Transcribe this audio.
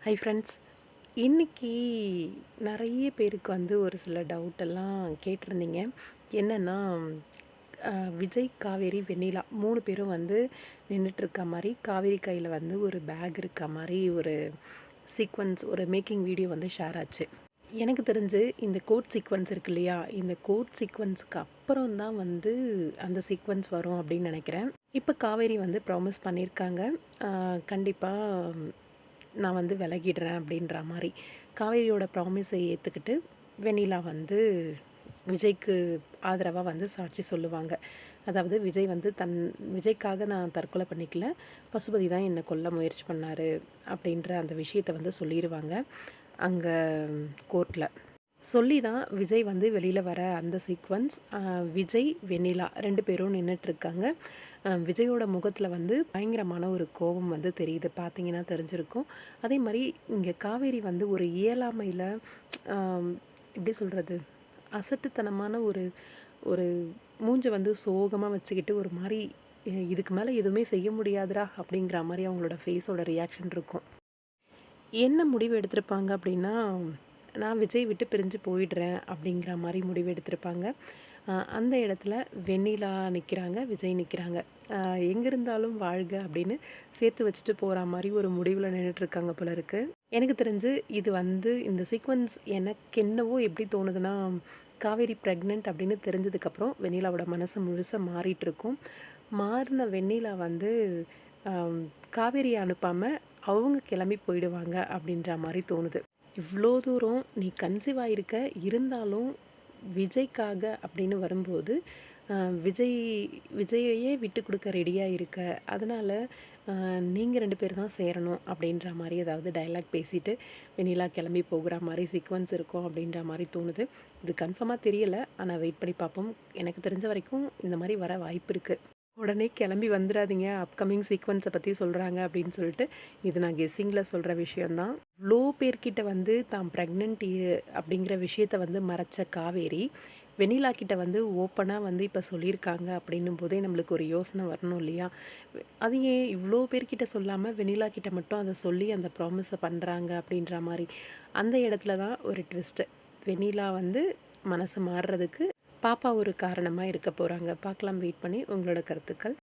Hi friends. இன்னைக்கு நிறைய பேருக்கு வந்து ஒரு சில டவுட்டெல்லாம் கேட்டிருந்தீங்க. என்னென்னா, விஜய், காவேரி, வெண்ணிலா 3 பேரும் வந்து நின்றுட்டுருக்க மாதிரி, காவேரி கையில் வந்து ஒரு பேக் இருக்க மாதிரி ஒரு சீக்வன்ஸ், ஒரு மேக்கிங் வீடியோ வந்து ஷேர் ஆச்சு. எனக்கு தெரிஞ்சு இந்த கோட் சீக்வன்ஸ் இருக்கு இல்லையா, இந்த கோட் சீக்வன்ஸுக்கு அப்புறம் தான் வந்து அந்த சீக்வன்ஸ் வரும் அப்படின்னு நினைக்கிறேன். இப்போ காவேரி வந்து ப்ராமிஸ் பண்ணியிருக்காங்க, கண்டிப்பாக நான் வந்து விலகிடுறேன் அப்படின்ற மாதிரி. காவேரியோட ப்ராமிஸை ஏற்றுக்கிட்டு வெண்ணிலா வந்து விஜய்க்கு ஆதரவாக வந்து சாட்சி சொல்லுவாங்க. அதாவது விஜய் வந்து விஜய்க்காக நான் தற்கொலை பண்ணிக்கல, பசுபதி தான் என்னை கொல்ல முயற்சி பண்ணார் அப்படின்ற அந்த விஷயத்தை வந்து சொல்லிடுவாங்க அங்கே கோர்ட்டில். சொல்லி தான் விஜய் வந்து வெளியில் வர அந்த சீக்வன்ஸ். விஜய், வெண்ணிலா 2 பேரும் நின்றுட்டுருக்காங்க. விஜயோட முகத்தில் வந்து பயங்கரமான ஒரு கோபம் வந்து தெரியுது, பார்த்தீங்கன்னா தெரிஞ்சிருக்கும். அதே மாதிரி இங்கே காவேரி வந்து ஒரு இயலாமையில், எப்படி சொல்கிறது, அசட்டுத்தனமான ஒரு ஒரு மூஞ்சை வந்து சோகமாக வச்சுக்கிட்டு ஒரு மாதிரி, இதுக்கு மேலே எதுவுமே செய்ய முடியாதுடா அப்படிங்கிற மாதிரி அவங்களோட ஃபேஸோட ரியாக்ஷன் இருக்கும். என்ன முடிவு எடுத்திருப்பாங்க அப்படின்னா, நான் விஜய் விட்டு பிரிஞ்சு போயிடுறேன் அப்படிங்கிற மாதிரி முடிவு எடுத்திருப்பாங்க. அந்த இடத்துல வெண்ணிலா நிற்கிறாங்க, விஜய் நிற்கிறாங்க. எங்கே இருந்தாலும் வாழ்க அப்படின்னு சேர்த்து வச்சுட்டு போகிற மாதிரி ஒரு முடிவில் நின்றுட்டுருக்காங்க போல இருக்குது. எனக்கு தெரிஞ்சு இது வந்து இந்த சீக்வன்ஸ் எனக்கு என்னவோ எப்படி தோணுதுன்னா, காவேரி ப்ரெக்னென்ட் அப்படின்னு தெரிஞ்சதுக்கப்புறம் வெண்ணிலாவோட மனசு முழுசாக மாறிட்டுருக்கும். மாறின வெண்ணிலா வந்து காவேரியை அனுப்பாமல் அவங்க கிளம்பி போயிடுவாங்க அப்படின்ற மாதிரி தோணுது. இவ்வளோ தூரம் நீ கன்சீவ் ஆகிருக்க, இருந்தாலும் விஜய்க்காக அப்படின்னு வரும்போது விஜயையே விட்டு கொடுக்க ரெடியாக இருக்க, அதனால் நீங்கள் 2 பேர் தான் சேரணும் அப்படின்ற மாதிரி ஏதாவது டைலாக் பேசிட்டு வெண்ணிலா கிளம்பி போகிற மாதிரி சீக்வன்ஸ் இருக்கும் அப்படின்ற மாதிரி தோணுது. இது கன்ஃபார்மாக தெரியலை, ஆனால் வெயிட் பண்ணி பார்ப்போம். எனக்கு தெரிஞ்ச வரைக்கும் இந்த மாதிரி வர வாய்ப்பு இருக்குது. உடனே கிளம்பி வந்துடாதீங்க, அப்கமிங் சீக்வன்ஸை பற்றி சொல்கிறாங்க அப்படின்னு சொல்லிட்டு. இது நான் கெஸ்ஸிங்கில் சொல்கிற விஷயந்தான். இவ்வளோ பேர்கிட்ட வந்து தான் ப்ரெக்னென்ட் அப்படிங்கிற விஷயத்த வந்து மறைச்ச காவேரி, வெண்ணிலா கிட்ட வந்து ஓப்பனாக வந்து இப்போ சொல்லியிருக்காங்க அப்படின்னும் போதே நம்மளுக்கு ஒரு யோசனை வரணும் இல்லையா? அது ஏன் இவ்வளோ பேர்கிட்ட சொல்லாமல் வெண்ணிலா கிட்ட மட்டும் அதை சொல்லி அந்த ப்ராமிஸை பண்ணுறாங்க அப்படின்ற மாதிரி. அந்த இடத்துல தான் ஒரு ட்விஸ்ட்டு. வெண்ணிலா வந்து மனசு மாறுறதுக்கு பாப்பா ஒரு காரணமாக இருக்க போகிறாங்க. பார்க்கலாம், வெயிட் பண்ணி. உங்களோட கருத்துக்கள்.